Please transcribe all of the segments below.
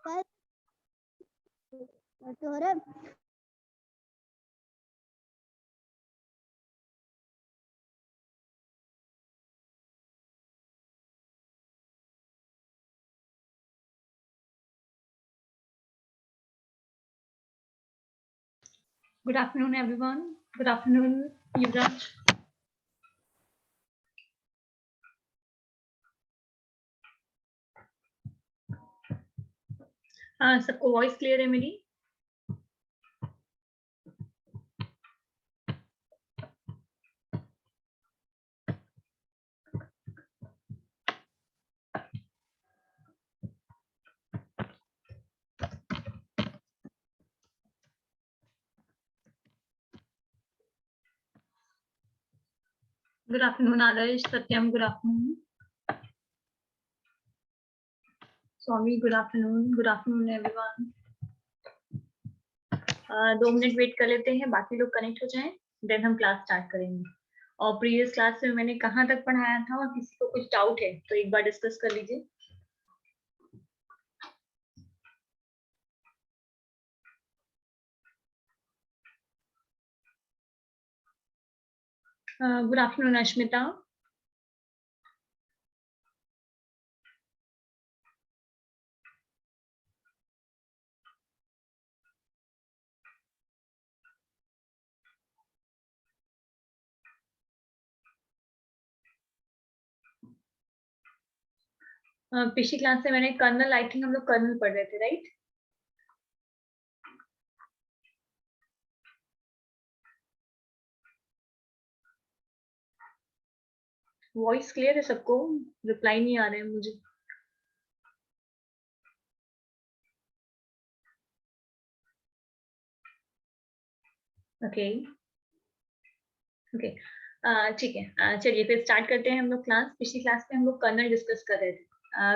Good afternoon, everyone. Good afternoon, Yuvraj. सबको voice clear है मेरी? Good afternoon, Adarsh, Satyam. Good afternoon. Swami, good afternoon. Good afternoon, everyone. 2 minute wait कर लेते हैं, बाकी लोग कनेक्ट हो जाएं, देन हम क्लास स्टार्ट करेंगे। और प्रीवियस क्लास में मैंने कहाँ तक पढ़ाया था और किसी को कुछ डाउट है तो एक बार डिस्कस कर लीजिए। Good afternoon Ashmita. पिछली क्लास से मैंने कर्नल, आई थिंक हम लोग कर्नल पढ़ रहे थे, राइट? वॉइस क्लियर है सबको? रिप्लाई नहीं आ रहे हैं मुझे। ओके ओके, ठीक है। चलिए फिर स्टार्ट करते हैं हम लोग क्लास। पिछली क्लास में हम लोग कर्नल डिस्कस कर रहे थे।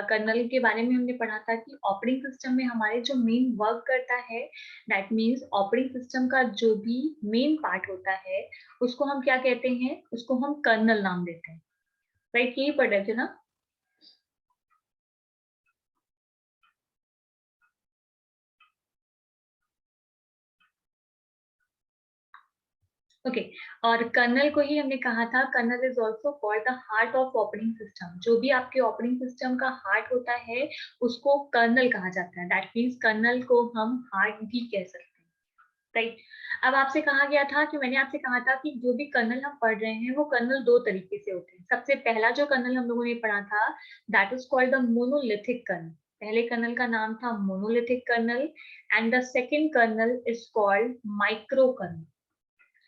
कर्नल के बारे में हमने पढ़ा था कि ऑपरेटिंग सिस्टम में हमारे जो मेन वर्क करता है, दैट मीन्स ऑपरेटिंग सिस्टम का जो भी मेन पार्ट होता है उसको हम क्या कहते हैं? उसको हम कर्नल नाम देते हैं, राइट? यही पढ़ रहे थे ना? ओके और कर्नल को ही हमने कहा था, kernel is also called the heart of operating system. जो भी आपके ऑपरेटिंग सिस्टम का हार्ट होता है उसको कर्नल कहा जाता है। दैट मीन्स कर्नल को हम हार्ट भी कह सकते हैं, राइट? अब आपसे कहा गया था कि मैंने आपसे कहा था कि जो भी कर्नल हम पढ़ रहे हैं वो कर्नल दो तरीके से होते हैं। सबसे पहला जो कर्नल हम लोगों ने पढ़ा था that is called the monolithic kernel. पहले कर्नल का नाम था monolithic kernel and the second kernel is called micro kernel.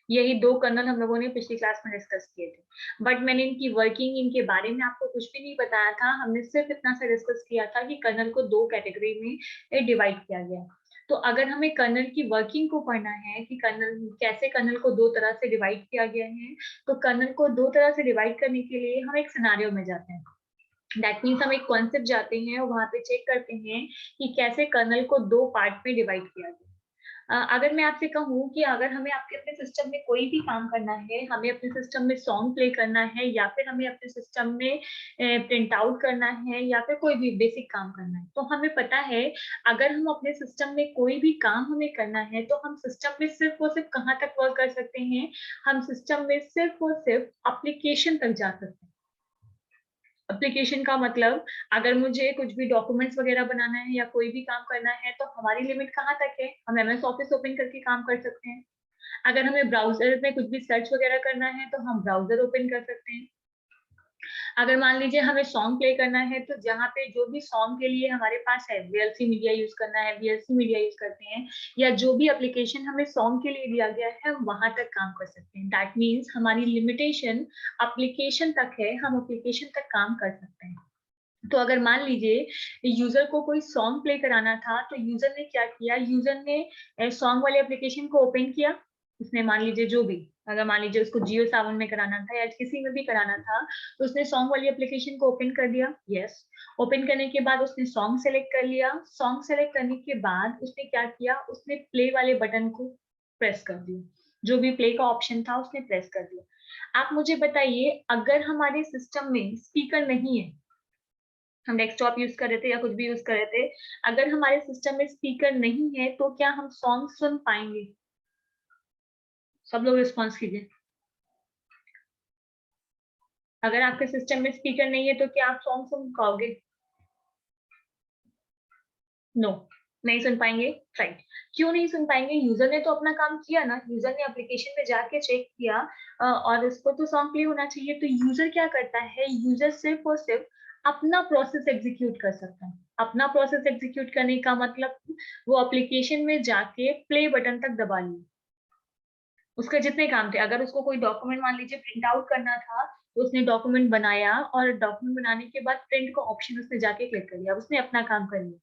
यही दो कर्नल हम लोगों ने पिछली क्लास में डिस्कस किए थे, बट मैंने इनकी वर्किंग, इनके बारे में आपको कुछ भी नहीं बताया था। हमने सिर्फ इतना सा डिस्कस किया था कि कर्नल को दो कैटेगरी में डिवाइड किया गया। तो अगर हमें कर्नल की वर्किंग को पढ़ना है कि कर्नल कैसे, कर्नल को दो तरह से डिवाइड किया गया है, तो कर्नल को दो तरह से डिवाइड करने के लिए हम एक सिनेरियो में जाते हैं। दैट मीन्स हम एक कॉन्सेप्ट जाते हैं और वहां पे चेक करते हैं कि कैसे कर्नल को दो पार्ट में डिवाइड किया गया। अगर मैं आपसे कहूँ कि अगर हमें आपके अपने सिस्टम में कोई भी काम करना है, हमें अपने सिस्टम में सॉन्ग प्ले करना है या फिर हमें अपने सिस्टम में प्रिंट आउट करना है या फिर कोई भी बेसिक काम करना है, तो हमें पता है अगर हम अपने सिस्टम में कोई भी काम हमें करना है तो हम सिस्टम में सिर्फ और सिर्फ कहाँ तक वर्क कर सकते हैं? हम सिस्टम में सिर्फ और सिर्फ एप्लीकेशन तक जा सकते हैं। एप्लीकेशन का मतलब अगर मुझे कुछ भी डॉक्यूमेंट्स वगैरह बनाना है या कोई भी काम करना है तो हमारी लिमिट कहाँ तक है? हम एमएस ऑफिस ओपन करके काम कर सकते हैं। अगर हमें ब्राउजर में कुछ भी सर्च वगैरह करना है तो हम ब्राउजर ओपन कर सकते हैं। अगर मान लीजिए हमें सॉन्ग प्ले करना है तो जहाँ पे जो भी सॉन्ग के लिए हमारे पास है, वीएलसी मीडिया यूज करना है, वीएलसी मीडिया यूज करते हैं, या जो भी एप्लीकेशन हमें सॉन्ग के लिए दिया गया है हम वहां तक काम कर सकते हैं। दैट मीन्स हमारी लिमिटेशन एप्लीकेशन तक है, हम एप्लीकेशन तक काम कर सकते हैं। तो अगर मान लीजिए यूजर को कोई सॉन्ग प्ले कराना था तो यूजर ने क्या किया? यूजर ने सॉन्ग वाले एप्लीकेशन को ओपन किया। उसने मान लीजिए जो भी, अगर मान लीजिए उसको जियो सावन में कराना था या किसी में भी कराना था तो उसने सॉन्ग वाली एप्लीकेशन को ओपन कर दिया। यस, ओपन करने के बाद उसने सॉन्ग सेलेक्ट कर लिया। सॉन्ग सेलेक्ट करने के बाद उसने क्या किया? उसने प्ले वाले बटन को प्रेस कर दिया। जो भी प्ले का ऑप्शन था उसने प्रेस कर दिया। आप मुझे बताइए, अगर हमारे सिस्टम में स्पीकर नहीं है हम डेस्कटॉप यूज कर रहे थे या कुछ भी यूज कर रहे थे, अगर हमारे सिस्टम में स्पीकर नहीं है तो क्या हम सॉन्ग सुन पाएंगे? सब लोग रिस्पॉन्स कीजिए। अगर आपके सिस्टम में स्पीकर नहीं है तो क्या आप सॉन्ग सुन पाओगे? नो, नहीं सुन पाएंगे। राइट। क्यों नहीं सुन पाएंगे? यूजर ने तो अपना काम किया ना, यूजर ने एप्लीकेशन में जाके चेक किया और इसको तो सॉन्ग प्ले होना चाहिए। तो यूजर क्या करता है? यूजर सिर्फ और सिर्फ अपना प्रोसेस एग्जीक्यूट कर सकता है। अपना प्रोसेस एग्जीक्यूट करने का मतलब वो एप्लीकेशन में जाके प्ले बटन तक दबा लिया। उसके जितने काम थे, अगर उसको कोई डॉक्यूमेंट मान लीजिए प्रिंट आउट करना था, तो उसने डॉक्यूमेंट बनाया और डॉक्यूमेंट बनाने के बाद प्रिंट का ऑप्शन उसने जाके क्लिक कर लिया, उसने अपना काम कर लिया।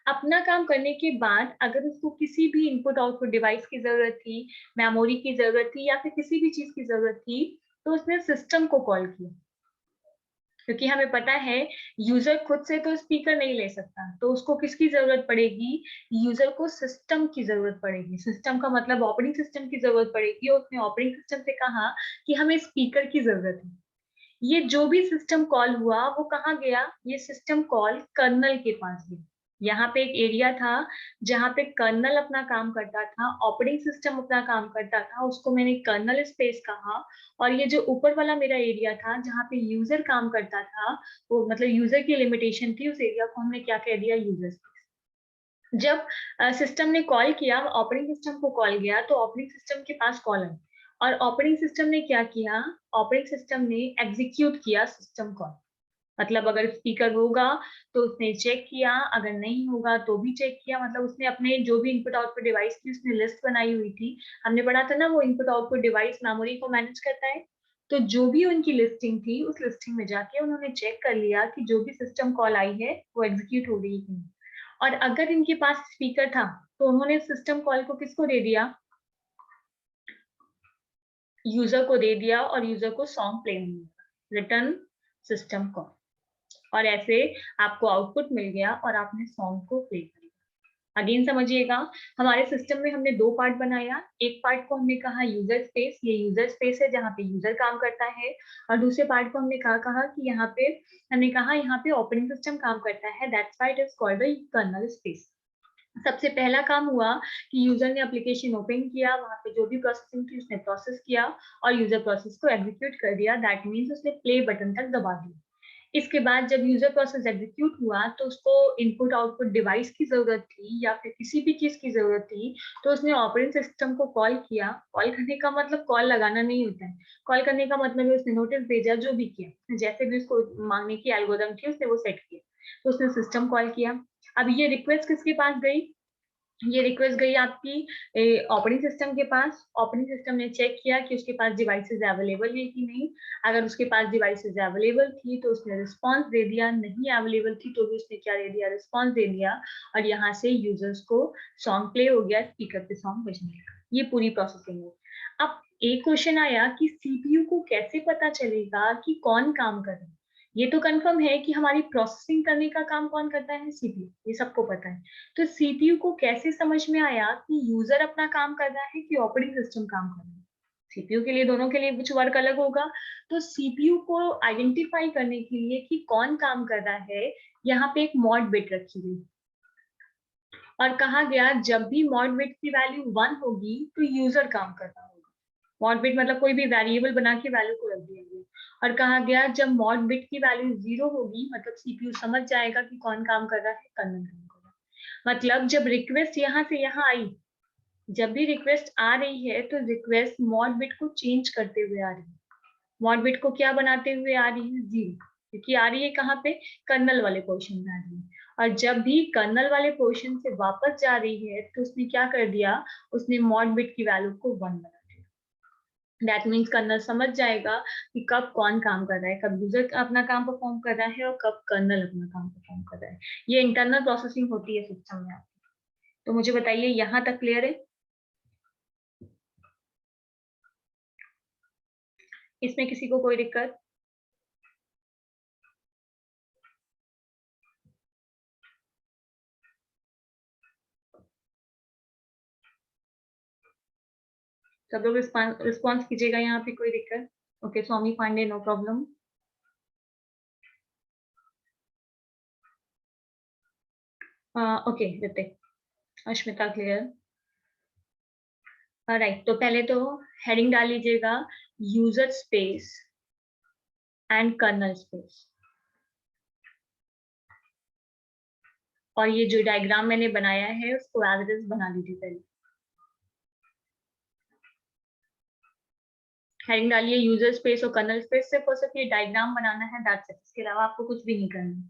अपना काम करने के बाद अगर उसको किसी भी इनपुट आउटपुट डिवाइस की जरूरत थी, मेमोरी की जरूरत थी या फिर किसी भी चीज की जरूरत थी, तो उसने सिस्टम को कॉल किया। क्योंकि हमें पता है यूजर खुद से तो स्पीकर नहीं ले सकता, तो उसको किसकी जरूरत पड़ेगी? यूजर को सिस्टम की जरूरत पड़ेगी। सिस्टम का मतलब ऑपरेटिंग सिस्टम की जरूरत पड़ेगी, और उसने ऑपरेटिंग सिस्टम से कहा कि हमें स्पीकर की जरूरत है। ये जो भी सिस्टम कॉल हुआ वो कहाँ गया? ये सिस्टम कॉल कर्नल के पास गया। यहाँ पे एक एरिया था जहाँ पे कर्नल अपना काम करता था, ऑपरेटिंग सिस्टम अपना काम करता था, उसको मैंने कर्नल स्पेस कहा। और ये जो ऊपर वाला मेरा एरिया था जहाँ पे यूजर काम करता था, वो मतलब यूजर की लिमिटेशन थी, उस एरिया को हमने क्या कह दिया? User space. जब सिस्टम ने कॉल किया, ऑपरेटिंग सिस्टम को कॉल गया, तो ऑपरेटिंग सिस्टम के पास कॉल आई। और ऑपरेटिंग सिस्टम ने क्या किया? ऑपरेटिंग सिस्टम ने एग्जीक्यूट किया सिस्टम कॉल। मतलब अगर स्पीकर होगा तो उसने चेक किया, अगर नहीं होगा तो भी चेक किया। मतलब उसने अपने जो भी इनपुट आउटपुट डिवाइस की उसने लिस्ट बनाई हुई थी। हमने पढ़ा था ना, वो इनपुट आउटपुट डिवाइस मेमोरी को मैनेज करता है। तो जो भी उनकी लिस्टिंग थी, उस लिस्टिंग में जाके उन्होंने चेक कर लिया कि जो भी सिस्टम कॉल आई है वो एग्जीक्यूट हो रही है। और अगर इनके पास स्पीकर था तो उन्होंने सिस्टम कॉल को किसको दे दिया? यूजर को दे दिया, और यूजर को सॉन्ग प्ले नहीं हुआ, रिटर्न सिस्टम कॉल। और ऐसे आपको आउटपुट मिल गया और आपने सॉन्ग को प्ले कर दिया। अगेन समझिएगा, हमारे सिस्टम में हमने दो पार्ट बनाया। एक पार्ट को हमने कहा यूजर स्पेस, ये यूजर स्पेस है जहाँ पे यूजर काम करता है। और दूसरे पार्ट को हमने कहा कि यहाँ पे हमने कहा यहाँ पे ऑपरेटिंग सिस्टम काम करता है, that's why it is called the kernel space. सबसे पहला काम हुआ कि यूजर ने एप्लीकेशन ओपन किया, वहां पे जो भी प्रोसेसिंग थी उसने प्रोसेस किया और यूजर प्रोसेस को एग्जीक्यूट कर दिया। दैट मीन्स उसने प्ले बटन तक दबा दिया। इसके बाद जब यूजर प्रोसेस एग्जीक्यूट हुआ तो उसको इनपुट आउटपुट डिवाइस की जरूरत थी या फिर किसी भी चीज की जरूरत थी, तो उसने ऑपरेटिंग सिस्टम को कॉल किया। कॉल करने का मतलब कॉल लगाना नहीं होता है। कॉल करने का मतलब है उसने नोटिस भेजा, जो भी किया, जैसे भी उसको मांगने की एल्गोरिथम थी उसने वो सेट किया। तो उसने सिस्टम कॉल किया। अब ये रिक्वेस्ट किसके पास गई? ये रिक्वेस्ट गई आपकी ऑपरेटिंग सिस्टम के पास। ऑपरेटिंग सिस्टम ने चेक किया कि उसके पास डिवाइसेस अवेलेबल है कि नहीं। अगर उसके पास डिवाइसेस अवेलेबल थी तो उसने रिस्पांस दे दिया, नहीं अवेलेबल थी तो भी उसने क्या दे दिया? रिस्पांस दे दिया। और यहाँ से यूजर्स को सॉन्ग प्ले हो गया, स्पीकर पे सॉन्ग बजने लगा। ये पूरी प्रोसेसिंग है। अब एक क्वेश्चन आया कि सीपीयू को कैसे पता चलेगा कि कौन काम कर रहा है? ये तो कंफर्म है कि हमारी प्रोसेसिंग करने का काम कौन करता है? सीपीयू, ये सबको पता है। तो सीपीयू को कैसे समझ में आया कि यूजर अपना काम कर रहा है कि ऑपरेटिंग सिस्टम काम कर रहा है? सीपीयू के लिए, दोनों के लिए कुछ वर्क अलग होगा। तो सीपीयू को आइडेंटिफाई करने के लिए कि कौन काम कर रहा है, यहाँ पे एक मॉड बिट रखी गई और कहा गया जब भी मॉड बिट की वैल्यू 1 होगी तो यूजर काम कर रहा होगा। मॉड बिट मतलब कोई भी वेरिएबल बना के वैल्यू को रख दिया गया। और कहा गया जब मॉड बिट की वैल्यू 0 होगी मतलब सीपीयू समझ जाएगा कि कौन काम कर रहा है, कर्नल काम कर रहा है। मतलब जब रिक्वेस्ट यहाँ से यहाँ आई, जब भी रिक्वेस्ट आ रही है तो रिक्वेस्ट मॉड बिट को चेंज करते हुए आ रही है। मॉड बिट को क्या बनाते हुए आ रही है? 0, क्योंकि आ रही है कहाँ पे? कर्नल वाले पोर्शन में आ रही है। और जब भी कर्नल वाले पोर्शन से वापस जा रही है तो उसने क्या कर दिया? उसने मॉड बिट की वैल्यू को 1 बना दिया। दैट मीन्स कर्नल समझ जाएगा कि कब कौन काम कर रहा है, कब यूजर अपना काम परफॉर्म कर रहा है और कब कर्नल अपना काम परफॉर्म कर रहा है। ये इंटरनल प्रोसेसिंग होती है सिस्टम में। तो मुझे बताइए, यहाँ तक क्लियर है? इसमें किसी को कोई दिक्कत? सब लोग रिस्पॉन्स कीजिएगा, यहाँ पे कोई दिक्कत? Okay, Swami Pandey, no problem. Okay Hrithik, Ashmita clear. Right, तो पहले तो हेडिंग डाल लीजिएगा user space and kernel space. और ये जो डायग्राम मैंने बनाया है उसको एज इट इज बना लीजिए पहले। हेडिंग डालिए यूजर स्पेस और कर्नल स्पेस, सिर्फ और सिर्फ ये डायग्राम बनाना है, दैट्स इट। इसके अलावा आपको कुछ भी नहीं करना।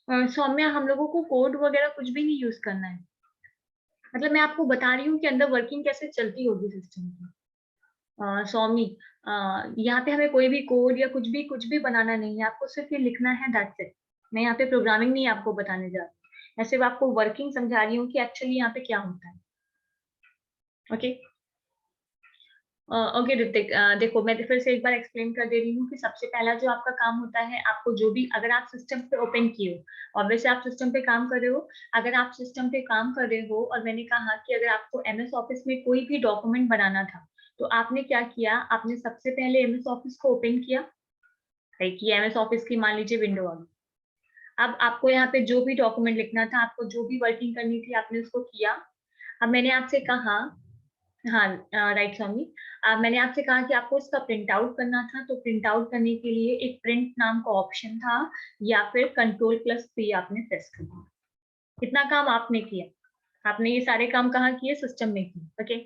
सौम्या, हम लोगों को कोड वगैरह कुछ भी नहीं यूज करना है। मतलब मैं आपको बता रही हूँ कि अंदर वर्किंग कैसे चलती होगी सिस्टम की। सौमी, यहाँ पे हमें कोई भी कोड या कुछ भी बनाना नहीं है, आपको सिर्फ ये लिखना है, दैट्स इट। मैं यहाँ पे प्रोग्रामिंग नहीं आपको बताने जा रही, मैं सिर्फ आपको वर्किंग समझा रही हूँ कि एक्चुअली यहाँ पे क्या होता है। ओके। ओके ऋतिक, देखो मैं फिर से एक बार एक्सप्लेन कर दे रही हूँ कि सबसे पहला जो आपका काम होता है, आपको जो भी, अगर आप सिस्टम पे ओपन किए हो और वैसे आप सिस्टम पे काम कर रहे हो, अगर आप सिस्टम पे काम कर रहे हो और मैंने कहा कि अगर आपको एमएस ऑफिस में कोई भी डॉक्यूमेंट बनाना था, तो आपने क्या किया, आपने सबसे पहले एमएस ऑफिस को ओपन किया। राइट, ये एमएस ऑफिस की मान लीजिए विंडो आ गई। अब आपको यहाँ पे जो भी डॉक्यूमेंट लिखना था, आपको जो भी वर्किंग करनी थी, आपने उसको किया। अब मैंने आपसे कहा, हाँ राइट स्वामी, मैंने आपसे कहा कि आपको इसका प्रिंट आउट करना था, तो प्रिंट आउट करने के लिए एक प्रिंट नाम का ऑप्शन था, या फिर कंट्रोल+P आपने प्रेस कर दिया। कितना काम आपने किया, आपने ये सारे काम कहाँ किए, सिस्टम में किए। ओके।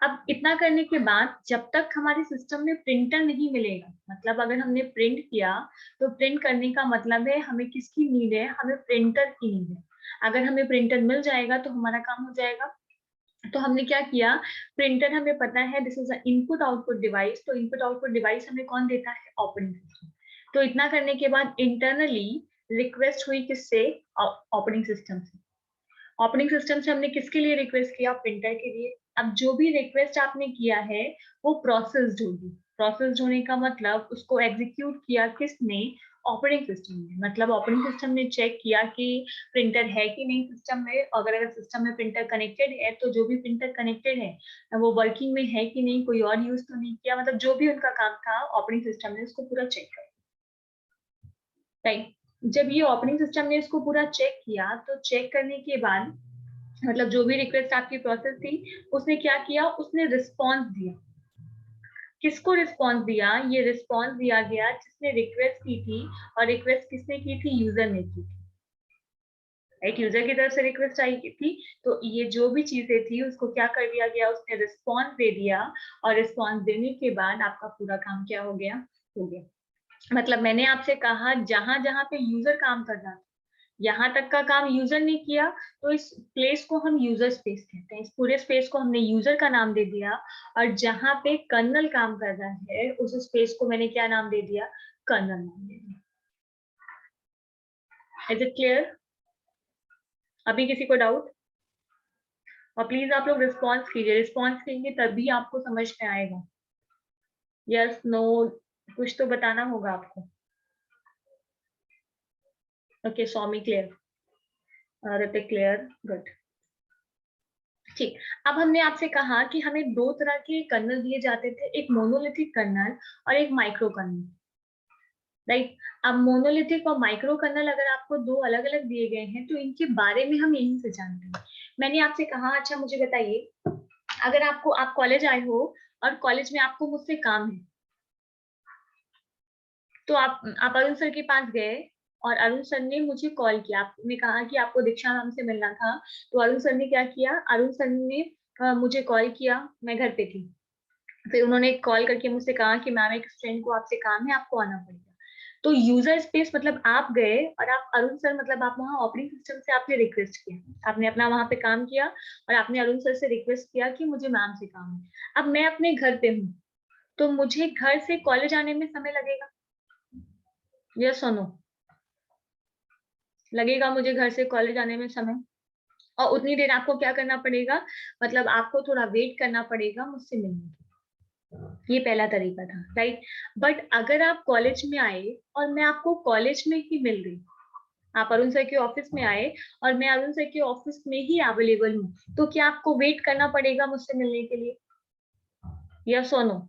अब इतना करने के बाद जब तक हमारे सिस्टम में प्रिंटर नहीं मिलेगा, मतलब अगर हमने प्रिंट किया, तो प्रिंट करने का मतलब है हमें किसकी नीड है, हमें प्रिंटर की नीड है। अगर हमें प्रिंटर मिल जाएगा तो हमारा काम हो जाएगा। तो हमने क्या किया, प्रिंटर हमें पता है this is input output device, तो इनपुट आउटपुट डिवाइस हमें कौन देता है, ऑपरेटिंग सिस्टम। तो इतना करने के बाद इंटरनली रिक्वेस्ट हुई किससे, ऑपरेटिंग सिस्टम से। ऑपरेटिंग सिस्टम से हमने किसके लिए रिक्वेस्ट किया, प्रिंटर के लिए। अब जो भी रिक्वेस्ट आपने किया है वो प्रोसेस्ड होगी। प्रोसेस्ड होने का मतलब उसको एग्जीक्यूट किया किसने, ऑपरेटिंग सिस्टम ने। मतलब ऑपरेटिंग सिस्टम ने चेक किया कि प्रिंटर है कि नहीं सिस्टम में, अगर सिस्टम में प्रिंटर कनेक्टेड है तो जो भी प्रिंटर कनेक्टेड है वो वर्किंग में है कि नहीं, कोई और यूज तो नहीं किया। मतलब जो भी उनका काम था ऑपरेटिंग सिस्टम ने उसको पूरा चेक किया। राइट, जब ये ऑपरेटिंग सिस्टम ने इसको पूरा चेक किया, तो चेक करने के बाद मतलब जो भी रिक्वेस्ट आपकी प्रोसेस थी, उसने क्या किया, उसने रिस्पॉन्स दिया। किसको रिस्पॉन्स दिया, ये रिस्पॉन्स दिया गया जिसने रिक्वेस्ट की थी। और रिक्वेस्ट किसने की थी, यूजर ने की थी। राइट, यूजर की तरफ से रिक्वेस्ट आई थी, तो ये जो भी चीजें थी उसको क्या कर दिया गया, उसने रिस्पॉन्स दे दिया। और रिस्पॉन्स देने के बाद आपका पूरा काम क्या हो गया, हो गया। मतलब मैंने आपसे कहा जहां जहां पे यूजर काम कर रहा था, यहाँ तक का काम यूजर ने किया, तो इस प्लेस को हम यूजर स्पेस कहते हैं। इस पूरे स्पेस को हमने यूजर का नाम दे दिया। और जहां पे कर्नल काम कर रहा है उस स्पेस को मैंने क्या नाम दे दिया, कर्नल नाम दे दिया। इज इट क्लियर, अभी किसी को डाउट? और प्लीज आप लोग रिस्पॉन्स कीजिए, रिस्पॉन्स कीजिए तभी आपको समझ में आएगा। यस नो, कुछ तो बताना होगा आपको। Okay Saumi clear, Hrithik clear, good. ठीक, अब हमने आपसे कहा कि हमें दो तरह के कर्नल दिए जाते थे, एक मोनोलिथिक कर्नल और एक माइक्रो कर्नल। राइट, अब मोनोलिथिक और माइक्रो कर्नल अगर आपको दो अलग अलग दिए गए हैं, तो इनके बारे में हम यहीं से जानते हैं। मैंने आपसे कहा, अच्छा मुझे बताइए, अगर आपको, आप कॉलेज आए हो और कॉलेज में आपको मुझसे काम है, तो आप अरुण सर के पास गए और अरुण सर ने मुझे कॉल किया, आपने कहा कि आपको दीक्षा मैम से मिलना था। तो अरुण सर ने क्या किया, अरुण सर ने मुझे कॉल किया, मैं घर पे थी। फिर उन्होंने कॉल करके मुझसे कहा कि मैम एक फ्रेंड को आपसे काम है, आपको आना पड़ेगा। तो यूजर स्पेस मतलब आप गए और आप अरुण सर, मतलब आप वहाँ ऑपरेटिंग सिस्टम से आपने रिक्वेस्ट किया, आपने अपना वहां पे काम किया और आपने अरुण सर से रिक्वेस्ट किया कि मुझे मैम से काम है। अब मैं अपने घर पे हूँ, तो मुझे घर से कॉलेज आने में समय लगेगा, यस और नो? लगेगा मुझे घर से कॉलेज आने में समय, और उतनी देर आपको क्या करना पड़ेगा, मतलब आपको थोड़ा वेट करना पड़ेगा मुझसे मिलने। ये पहला तरीका था, राइट। बट अगर आप कॉलेज में आए और मैं आपको कॉलेज में ही मिल गई, आप अरुण सर के ऑफिस में आए और मैं अरुण सर के ऑफिस में ही अवेलेबल हूँ, तो क्या आपको वेट करना पड़ेगा मुझसे मिलने के लिए? यस और नो?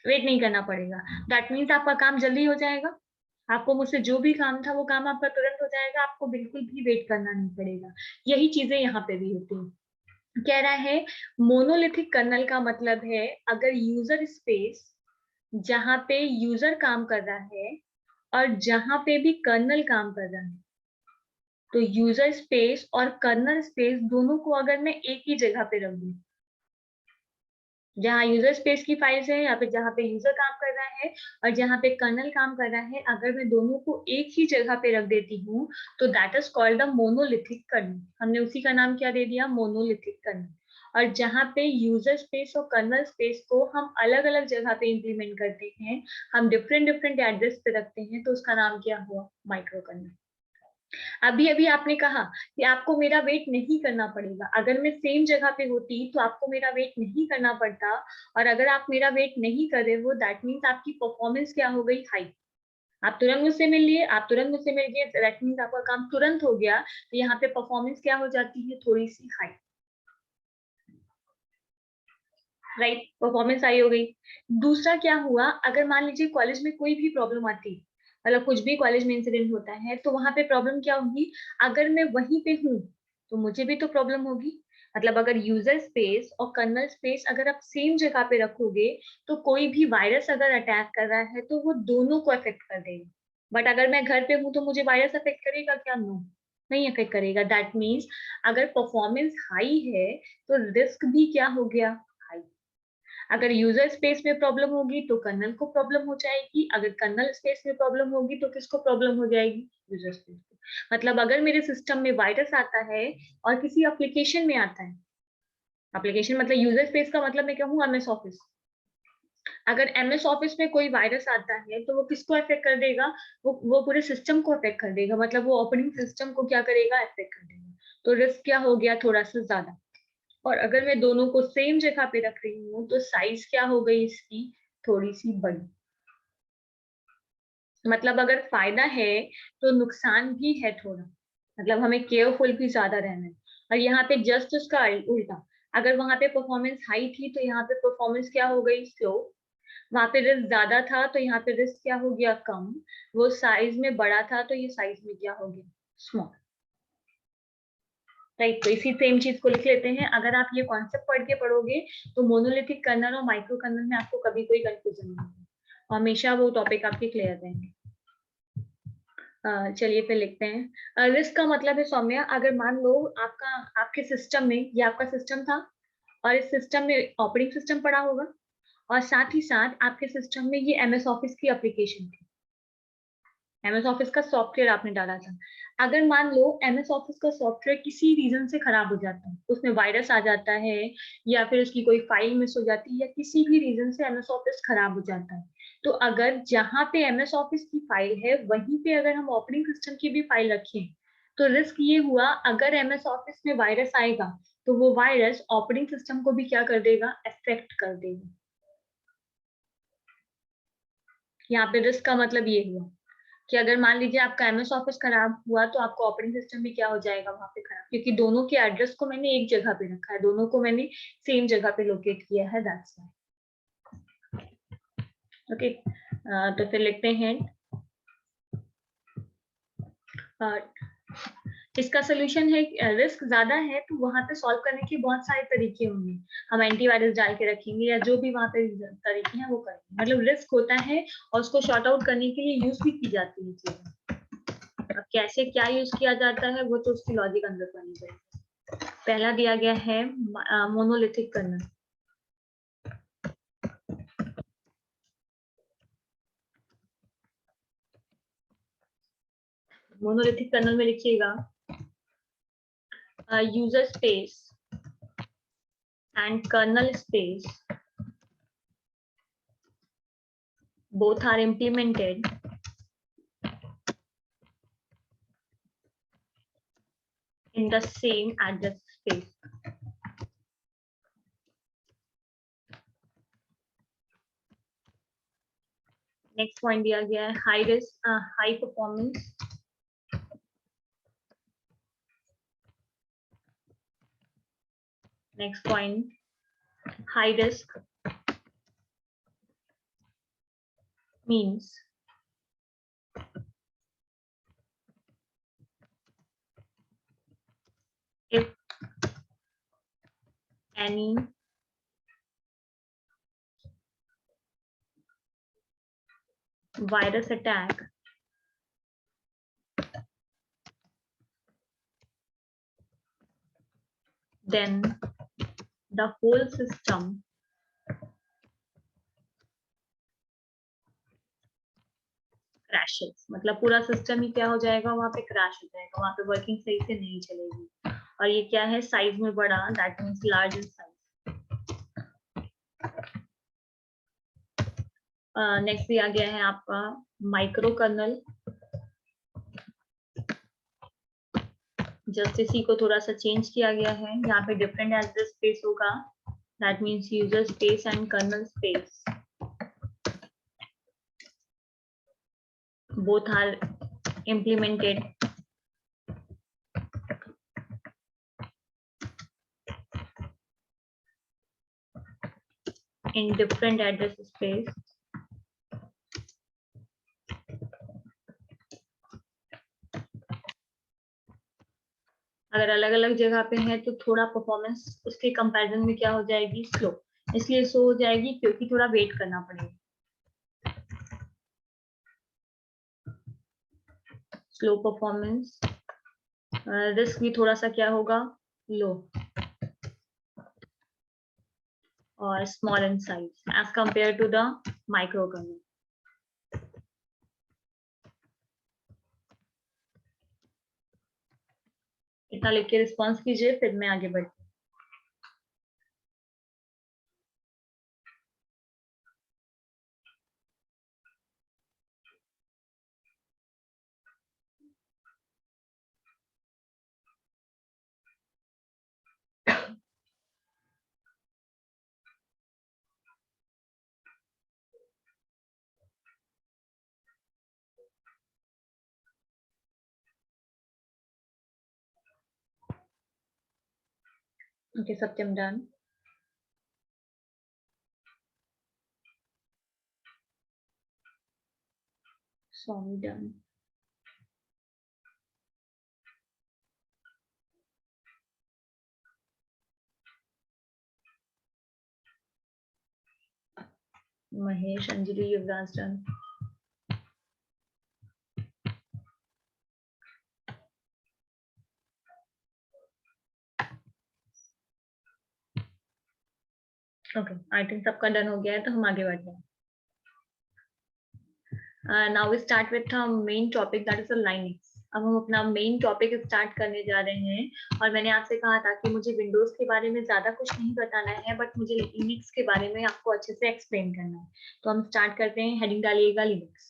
वेट नहीं करना पड़ेगा। दैट मीन्स आपका काम जल्दी हो जाएगा, आपको मुझसे जो भी काम था वो काम आपका तुरंत हो जाएगा, आपको बिल्कुल भी वेट करना नहीं पड़ेगा। यही चीजें यहाँ पे भी होती हैं। कह रहा है मोनोलिथिक कर्नल का मतलब है अगर यूजर स्पेस जहां पे यूजर काम कर रहा है और जहां पे भी कर्नल काम कर रहा है, तो यूजर स्पेस और कर्नल स्पेस दोनों को अगर मैं एक ही जगह पे रख दूं, जहाँ यूजर स्पेस की फाइल्स है या फिर जहाँ पे यूजर काम कर रहा है और जहाँ पे कर्नल काम कर रहा है, अगर मैं दोनों को एक ही जगह पे रख देती हूँ, तो that is called the monolithic kernel. हमने उसी का नाम क्या दे दिया, मोनोलिथिक कर्नल। और जहाँ पे यूजर स्पेस और कर्नल स्पेस को हम अलग अलग जगह पे इंप्लीमेंट करते हैं, हम डिफरेंट डिफरेंट एड्रेस पे रखते हैं, तो उसका नाम क्या हुआ, माइक्रो कर्नल। अभी अभी आपने कहा कि आपको मेरा वेट नहीं करना पड़ेगा, अगर मैं सेम जगह पे होती तो आपको मेरा वेट नहीं करना पड़ता, और अगर आप मेरा वेट नहीं कर रहे हो दैट मीन्स आपकी परफॉर्मेंस क्या हो गई, हाई। आप तुरंत मुझसे मिल लिए, आप तुरंत मुझसे मिल गए, दैट मीन्स आपका काम तुरंत हो गया, तो यहाँ पे परफॉर्मेंस क्या हो जाती है, थोड़ी सी हाई, राइट। परफॉर्मेंस हाई हो गई। दूसरा क्या हुआ, अगर मान लीजिए कॉलेज में कोई भी प्रॉब्लम आती, मतलब कुछ भी कॉलेज में इंसिडेंट होता है, तो वहां पे प्रॉब्लम क्या होगी, अगर मैं वहीं पे हूँ तो मुझे भी तो प्रॉब्लम होगी। मतलब अगर यूजर स्पेस और कर्नल स्पेस अगर आप सेम जगह पे रखोगे, तो कोई भी वायरस अगर अटैक कर रहा है तो वो दोनों को अफेक्ट कर देगा। बट अगर मैं घर पे हूँ तो मुझे वायरस अफेक्ट करेगा क्या, नो, नहीं अफेक्ट करेगा। दैट मीन्स अगर परफॉर्मेंस हाई है तो रिस्क भी क्या हो गया, हाई। अगर यूजर स्पेस में प्रॉब्लम होगी तो कर्नल को प्रॉब्लम हो जाएगी, अगर कर्नल स्पेस में प्रॉब्लम होगी तो किसको प्रॉब्लम हो जाएगी, यूजर स्पेस को। मतलब अगर मेरे सिस्टम में वायरस आता है और किसी एप्लीकेशन में आता है, एप्लीकेशन मतलब यूजर स्पेस का मतलब मैं कहूँ एमएस ऑफिस, अगर एमएस ऑफिस में कोई वायरस आता है तो वो किसको अफेक्ट कर देगा, वो पूरे सिस्टम को अफेक्ट कर देगा, मतलब वो ऑपरेटिंग सिस्टम को क्या करेगा, अफेक्ट कर देगा। तो रिस्क क्या हो गया, थोड़ा सा ज्यादा। और अगर मैं दोनों को सेम जगह पे रख रही हूँ तो साइज क्या हो गई इसकी, थोड़ी सी बड़ी। मतलब अगर फायदा है तो नुकसान भी है थोड़ा, मतलब हमें केयरफुल भी ज्यादा रहना है। और यहाँ पे जस्ट उसका उल्टा, अगर वहां पे परफॉर्मेंस हाई थी तो यहाँ पे परफॉर्मेंस क्या हो गई, स्लो। वहां पे रिस्क ज्यादा था तो यहाँ पे रिस्क क्या हो गया, कम। वो साइज में बड़ा था तो ये साइज में क्या हो गया, स्मॉल, राइट। तो इसी सेम चीज को लिख लेते हैं। अगर आप ये कॉन्सेप्ट पढ़ के पढ़ोगे तो मोनोलिथिक कर्नल और माइक्रो कर्नल में आपको कभी कोई कंफ्यूजन नहीं होगा, हमेशा वो टॉपिक आपके क्लियर रहेंगे। चलिए फिर लिखते हैं। रिस्क का मतलब है सौम्या, अगर मान लो आपका आपके सिस्टम में, ये आपका सिस्टम था और इस सिस्टम में ऑपरेटिंग सिस्टम पड़ा होगा, और साथ ही साथ आपके सिस्टम में ये एमएस ऑफिस की एप्लीकेशन थी, एमएस ऑफिस का सॉफ्टवेयर आपने डाला था। अगर मान लो एमएस ऑफिस का सॉफ्टवेयर किसी रीजन से खराब हो जाता है, उसमें वायरस आ जाता है या फिर उसकी कोई फाइल मिस हो जाती है, या किसी भी रीजन से एमएस ऑफिस खराब हो जाता है, तो अगर जहां पे एमएस ऑफिस की फाइल है वहीं पे अगर हम ऑपरेटिंग सिस्टम की भी फाइल रखें, तो रिस्क ये हुआ अगर एमएस ऑफिस में वायरस आएगा तो वो वायरस ऑपरेटिंग सिस्टम को भी क्या कर देगा, अफेक्ट कर देगा। यहाँ पे रिस्क का मतलब ये हुआ कि अगर मान लीजिए आपका एमएस ऑफिस खराब हुआ तो आपका ऑपरेटिंग सिस्टम भी क्या हो जाएगा वहां पे खराब, क्योंकि दोनों के एड्रेस को मैंने एक जगह पे रखा है, दोनों को मैंने सेम जगह पे लोकेट किया है, दैट्स व्हाई। ओके, तो फिर लिखते हैं इसका सोल्यूशन है, रिस्क ज्यादा है तो वहां पे सॉल्व करने के बहुत सारे तरीके होंगे, हम एंटीवायरस डाल के रखेंगे या जो भी वहां पे तरीके हैं वो करेंगे, मतलब रिस्क होता है और उसको शॉर्ट आउट करने के लिए यूज भी की जाती है चीजें। अब कैसे क्या यूज किया जाता है वो तो उसकी लॉजिक अंदर करनी पड़ेगी। पहला दिया गया है मोनोलिथिक कर्नल। मोनोलिथिक कर्नल में लिखिएगा user space and kernel space both are implemented in the same address space. Next point दिया गया है high risk high performance next point high risk means if any virus attack then the whole system crashes. मतलब पूरा system ही क्या हो जाएगा, वहां पे क्रैश हो जाएगा, वहां पे वर्किंग सही से नहीं चलेगी. और ये क्या है, साइज में बड़ा, that means large in size. Next दिया गया है आपका माइक्रो कर्नल. जस्ट इसी को थोड़ा सा चेंज किया गया है, यहाँ पे डिफरेंट एड्रेस स्पेस होगा, that means user space and kernel space. both are implemented in different address space. अगर अलग अलग जगह पे है तो थोड़ा परफॉर्मेंस उसके कंपैरिजन में क्या हो जाएगी, स्लो. इसलिए स्लो हो जाएगी क्योंकि थोड़ा वेट करना पड़ेगा. स्लो परफॉर्मेंस, रिस्क भी थोड़ा सा क्या होगा, लो, और small in size as compare to the micro kernel. इतना लिख के रिस्पॉन्स कीजिए, फिर मैं आगे बढ़ती. Okay, Satyam done. Swami done. Mahesh, Anjali, Yuvraj done. Okay, I think सबका डन हो गया है, तो हम आगे बढ़ते हैं. Now we start with main topic, that is Linux. अब हम अपना मेन टॉपिक स्टार्ट करने जा रहे हैं. और मैंने आपसे कहा था कि मुझे विंडोज के बारे में ज्यादा कुछ नहीं बताना है, बट मुझे लिनक्स के बारे में आपको अच्छे से एक्सप्लेन करना है. तो हम स्टार्ट करते हैं. हेडिंग डालिएगा लिनक्स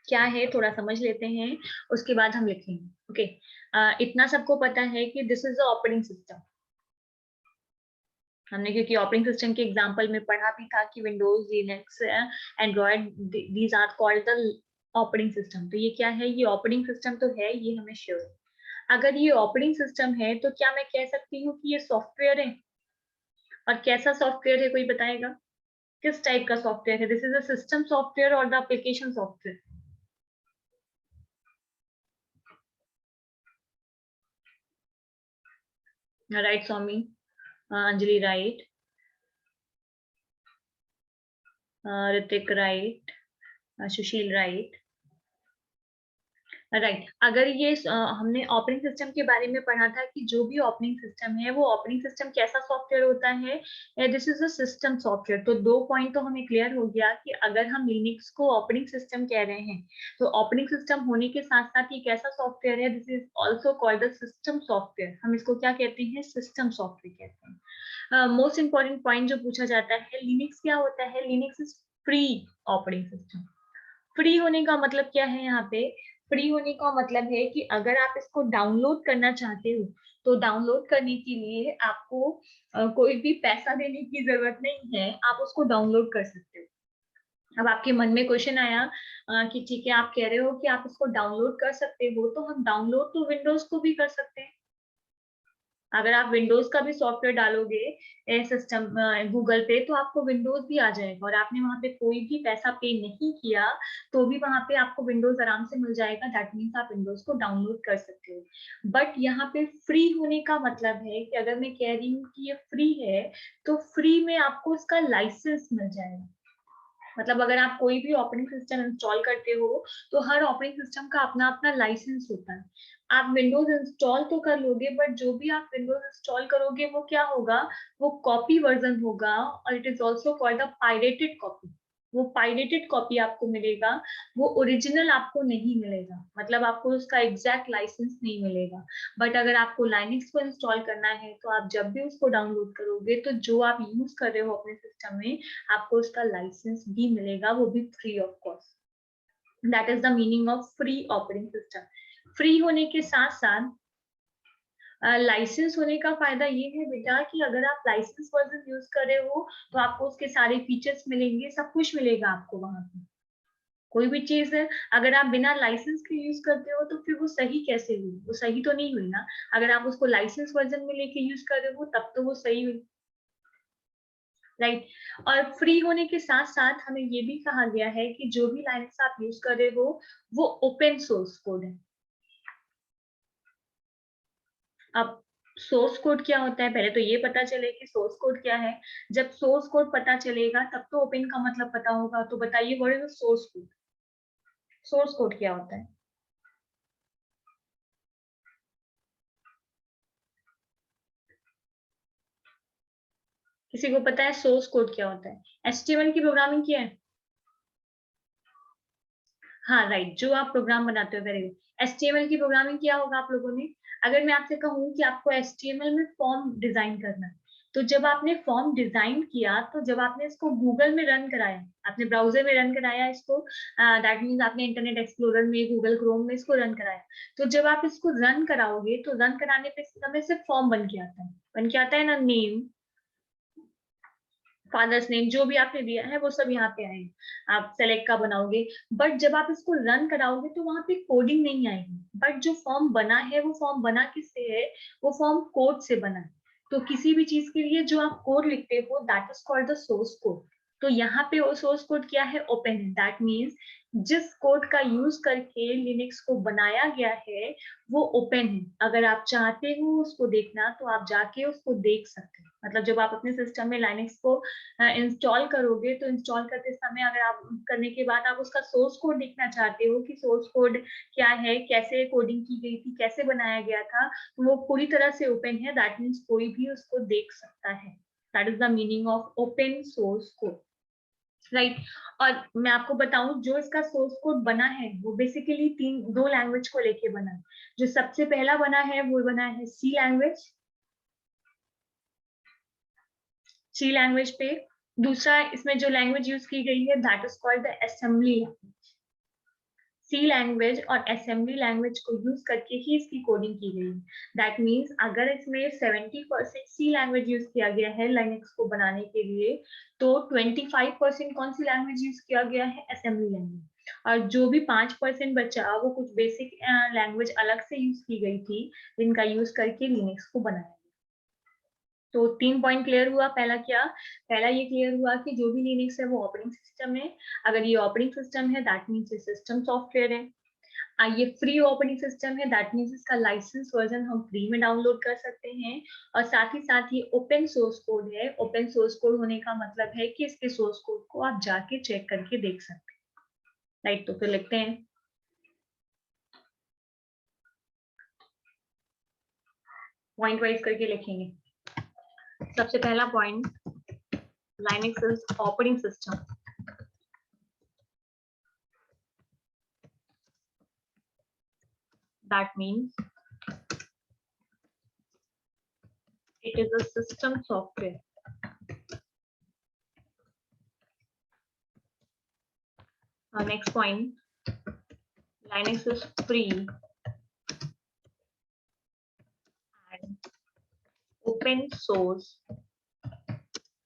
क्या है, थोड़ा समझ लेते हैं, उसके बाद हम लिखेंगे. ओके, इतना सबको पता है कि this is the operating system. हमने क्योंकि ऑपरेटिंग सिस्टम के एग्जांपल में पढ़ा भी था कि Windows, Linux, Android, these are called the operating system. तो ये क्या है, ये ऑपरेटिंग सिस्टम तो है, ये हमें श्योर है. अगर ये ऑपरेटिंग सिस्टम है तो क्या मैं कह सकती हूँ कि ये सॉफ्टवेयर है? और कैसा सॉफ्टवेयर है, कोई बताएगा? किस टाइप का सॉफ्टवेयर है? This is a system software और the application software? Right Swami, Anjali right, Hrithik right, Sushil right. Right. अगर ये हमने ऑपरेटिंग सिस्टम के बारे में पढ़ा था कि जो भी ऑपरेटिंग सिस्टम है वो ऑपरेटिंग सिस्टम कैसा सॉफ्टवेयर होता है, this is a system software. तो 2 पॉइंट तो हमें क्लियर हो गया कि अगर हम लिनक्स को ऑपरेटिंग सिस्टम कह रहे हैं तो ऑपरेटिंग सिस्टम होने के साथ साथ ये कैसा सॉफ्टवेयर है, this is also called the system software. हम इसको क्या कहते हैं, सिस्टम सॉफ्टवेयर कहते हैं. मोस्ट इंपॉर्टेंट पॉइंट जो पूछा जाता है, लिनक्स क्या होता है? Linux is free operating system. Free होने का मतलब क्या है यहाँ पे? फ्री होने का मतलब है कि अगर आप इसको डाउनलोड करना चाहते हो तो डाउनलोड करने के लिए आपको कोई भी पैसा देने की जरूरत नहीं है, आप उसको डाउनलोड कर सकते हो। अब आपके मन में क्वेश्चन आया कि ठीक है, आप कह रहे हो कि आप इसको डाउनलोड कर सकते हो, तो हम डाउनलोड तो विंडोज को भी कर सकते हैं। अगर आप विंडोज का भी सॉफ्टवेयर डालोगे सिस्टम गूगल पे, तो आपको विंडोज भी आ जाएगा और आपने वहां पे कोई भी पैसा पे नहीं किया तो भी वहां पे आपको विंडोज आराम से मिल जाएगा। दैट मीन्स आप विंडोज को डाउनलोड कर सकते हो। बट यहाँ पे फ्री होने का मतलब है कि अगर मैं कह रही हूँ कि ये फ्री है, तो फ्री में आपको इसका लाइसेंस मिल जाएगा। मतलब अगर आप कोई भी ऑपरेटिंग सिस्टम इंस्टॉल करते हो तो हर ऑपरेटिंग सिस्टम का अपना अपना लाइसेंस होता है। आप विंडोज इंस्टॉल तो कर लोगे, बट जो भी आप विंडोज इंस्टॉल करोगे वो क्या होगा? वो कॉपी वर्जन होगा, और it is also called a pirated copy. वो पायरेटेड कॉपी आपको मिलेगा, वो ओरिजिनल आपको नहीं मिलेगा, मतलब आपको उसका एग्जैक्ट लाइसेंस नहीं मिलेगा। बट अगर आपको लाइनक्स को इंस्टॉल करना है तो आप जब भी उसको डाउनलोड करोगे तो जो आप यूज कर रहे हो अपने सिस्टम में, आपको उसका लाइसेंस भी मिलेगा, वो भी free of cost. That is the meaning of free operating system. Free होने के साथ साथ लाइसेंस होने का फायदा ये है बेटा कि अगर आप लाइसेंस वर्जन यूज कर रहे हो तो आपको उसके सारे फीचर्स मिलेंगे, सब कुछ मिलेगा आपको वहां पे। कोई भी चीज है, अगर आप बिना लाइसेंस के यूज करते हो तो फिर वो सही कैसे हुई? वो सही तो नहीं हुई ना। अगर आप उसको लाइसेंस वर्जन में लेके यूज कर रहे हो तब तो वो सही हुई, राइट। और फ्री होने के साथ साथ हमें ये भी कहा गया है कि जो भी लाइनेक्स आप यूज कर रहे हो वो ओपन सोर्स कोड है। अब सोर्स कोड क्या होता है, पहले तो ये पता चले कि सोर्स कोड क्या है। जब सोर्स कोड पता चलेगा तब तो ओपन का मतलब पता होगा। तो बताइए what is source code? Source code क्या होता है? किसी को पता है सोर्स कोड क्या होता है? एचटीएमएल की प्रोग्रामिंग किया है? हाँ राइट, जो आप प्रोग्राम बनाते हो, वेरी गुड। एचटीएमएल की प्रोग्रामिंग किया होगा आप लोगों ने। अगर मैं आपसे कहूँ कि आपको एचटीएमएल में फॉर्म डिजाइन करना है, तो जब आपने फॉर्म डिजाइन किया तो जब आपने इसको गूगल में रन कराया, आपने ब्राउजर में रन कराया इसको, दैट मीन्स आपने इंटरनेट एक्सप्लोरर में, गूगल क्रोम में इसको रन कराया, तो जब आप इसको रन कराओगे तो रन कराने पे समय से फॉर्म बन के आता है। बन के आता है ना, नेम, फादर्स नेम, जो भी आपने दिया है वो सब यहाँ पे आएगा। आप सेलेक्ट का बनाओगे, बट जब आप इसको रन कराओगे तो वहां पे कोडिंग नहीं आएगी। बट जो फॉर्म बना है वो फॉर्म बना किससे है? वो फॉर्म कोड से बना है। तो किसी भी चीज के लिए जो आप कोड लिखते हो that is called the source code. तो यहाँ पे वो सोर्स कोड क्या है? ओपन है। दैट मीन्स जिस कोड का यूज करके लिनक्स को बनाया गया है वो ओपन है। अगर आप चाहते हो उसको देखना तो आप जाके उसको देख सकते हो। मतलब जब आप अपने सिस्टम में लाइनक्स को इंस्टॉल करोगे तो इंस्टॉल करते समय अगर आप करने के बाद आप उसका सोर्स कोड देखना चाहते हो कि सोर्स कोड क्या है, कैसे कोडिंग की गई थी, कैसे बनाया गया था, तो वो पूरी तरह से ओपन है। दैट मीन्स कोई भी उसको देख सकता है। That is the meaning of open source code, right. और मैं आपको बताऊं, जो इसका सोर्स कोड बना है वो बेसिकली दो लैंग्वेज को लेके बना है। जो सबसे पहला बना है वो बना है सी लैंग्वेज, सी लैंग्वेज पे। दूसरा इसमें जो लैंग्वेज यूज की गई है that is called the assembly language. C language और असेंबली लैंग्वेज को यूज करके ही इसकी कोडिंग की गई है। दैट मीन्स अगर इसमें 70% सी लैंग्वेज यूज किया गया है लाइनक्स को बनाने के लिए, तो 25% कौन सी लैंग्वेज यूज किया गया है? Assembly language. और जो भी 5% बचा वो कुछ बेसिक लैंग्वेज अलग से यूज की गई थी, जिनका यूज करके लिनक्स को बनाया। तो 3 पॉइंट क्लियर हुआ। पहला क्या? पहला ये क्लियर हुआ कि जो भी लिनक्स है वो ऑपरेटिंग सिस्टम है। अगर ये ऑपरेटिंग सिस्टम है दैट मीन्स ये सिस्टम सॉफ्टवेयर है। ये फ्री ऑपरेटिंग सिस्टम है, दैट मीन्स इसका लाइसेंस वर्जन हम फ्री में डाउनलोड कर सकते हैं। और साथ ही साथ ये ओपन सोर्स कोड है। ओपन सोर्स कोड होने का मतलब है कि इसके सोर्स कोड को आप जाके चेक करके देख सकते हैं, राइट। तो फिर लिखते हैं, पॉइंट वाइज करके लिखेंगे। सबसे पहला point, Linux is operating system. That means it is a system software. Next point, Linux is free and open source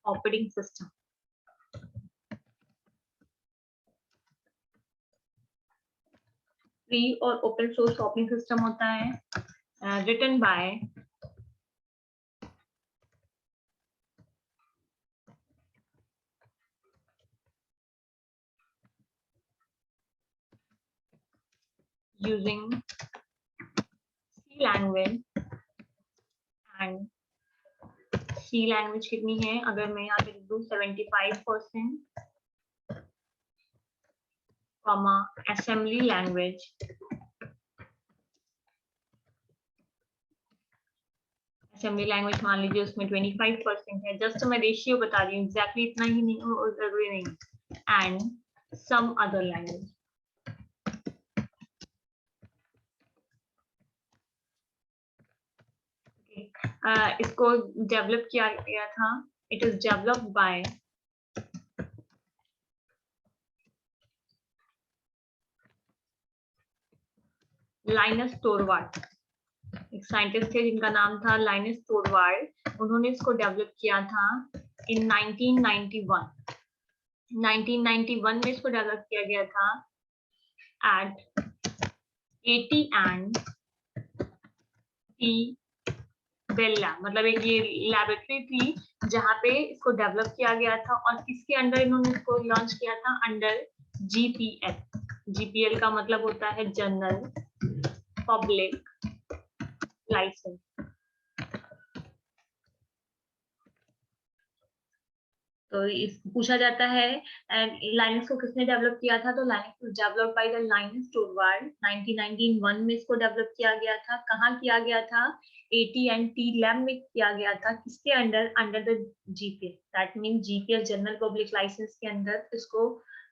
operating system. Free और ओपन सोर्स ऑपरेटिंग सिस्टम होता है written by using C language and C language कितनी है, अगर मैं यहाँ पे लिख दूँ 75% comma assembly language assembly language मान लीजिए उसमें 25% है, जस्ट मैं रेशियो बता रही हूँ, एग्जैक्टली इतना ही नहीं हो जरूरी नहीं, एंड सम अदर लैंग्वेज। इसको डेवलप किया गया था, it is developed by Linus Torvald, एक साइंटिस्ट थे जिनका नाम था लाइनस टोरवाल्ड, उन्होंने इसको डेवलप किया था इन 1991। 1991 में इसको डेवलप किया गया था at AT and T Bell lab, मतलब एक ये लैबोरेटरी थी जहाँ पे इसको डेवलप किया गया था, और किसके अंडर इन्होंने इसको लॉन्च किया था, अंडर GPL। GPL का मतलब होता है जनरल पब्लिक लाइसेंस। तो इस पूछा जाता है लाइनक्स को किसने डेवलप किया था, तो Linux develop by the Linus Torvald. 1991 में इसको डेवलप किया गया था, कहाँ किया गया था, AT&T लैब में किया गया था, किसके under, under the GPL, that mean GPL general public license के अंदर इसको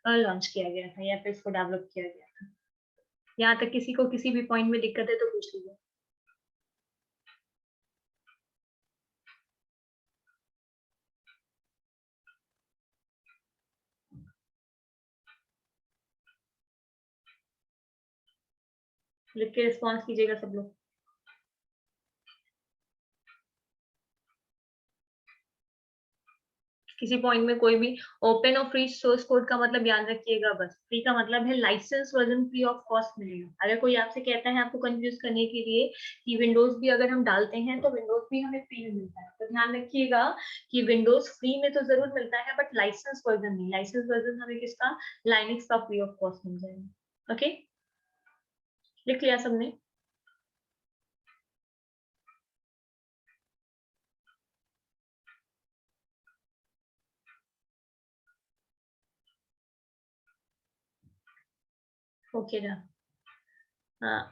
लॉन्च किया गया था या फिर इसको डेवलप किया गया था। यहाँ तक किसी को किसी भी पॉइंट में दिक्कत है तो पूछ लीजिए। लिख के रिस्पॉन्स कीजिएगा सब लोग। किसी पॉइंट में कोई भी ओपन और फ्री सोर्स कोड का मतलब याद रखिएगा, बस फ्री का मतलब है license version free of cost मिलेगा। अगर कोई आपसे कहता है आपको कंफ्यूज करने के लिए कि विंडोज भी अगर हम डालते हैं तो विंडोज भी हमें फ्री में मिलता है, तो ध्यान रखिएगा कि विंडोज फ्री में तो जरूर मिलता है बट लाइसेंस वर्जन नहीं। लाइसेंस वर्जन हमें किसका, लाइनक्स का फ्री ऑफ कॉस्ट मिल जाएगा। ओके, लिख लिया सबने? ओके ना,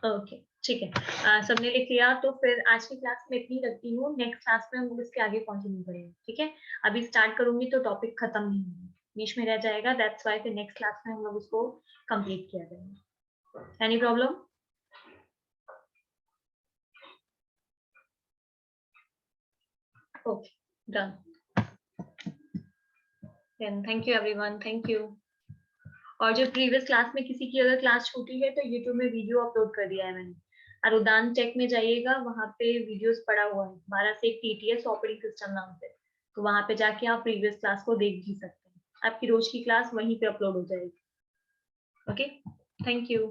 ओके ठीक है, सबने लिख लिया। तो फिर आज की क्लास में इतनी रखती हूँ, नेक्स्ट क्लास में हम लोग इसके आगे कंटिन्यू करेंगे, ठीक है? अभी स्टार्ट करूंगी तो टॉपिक खत्म नहीं होगा, बीच में रह जाएगा, दैट्स व्हाई फिर नेक्स्ट क्लास में हम लोग उसको कंप्लीट किया जाएगा। Any problem? Okay, done. Thank you everyone, thank you. और जो प्रीवियस क्लास में किसी की अगर क्लास छूटी है तो यूट्यूब में वीडियो अपलोड कर दिया है मैंने, अरुदान टेक में जाइएगा, वहां पे वीडियोस पड़ा हुआ है 12 से 1 TTS ऑपरेटिंग सिस्टम नाम से, तो वहां पे जाके आप प्रीवियस क्लास को देख भी सकते हैं। आपकी रोज की क्लास वहीं पे अपलोड हो जाएगी। Okay, thank you.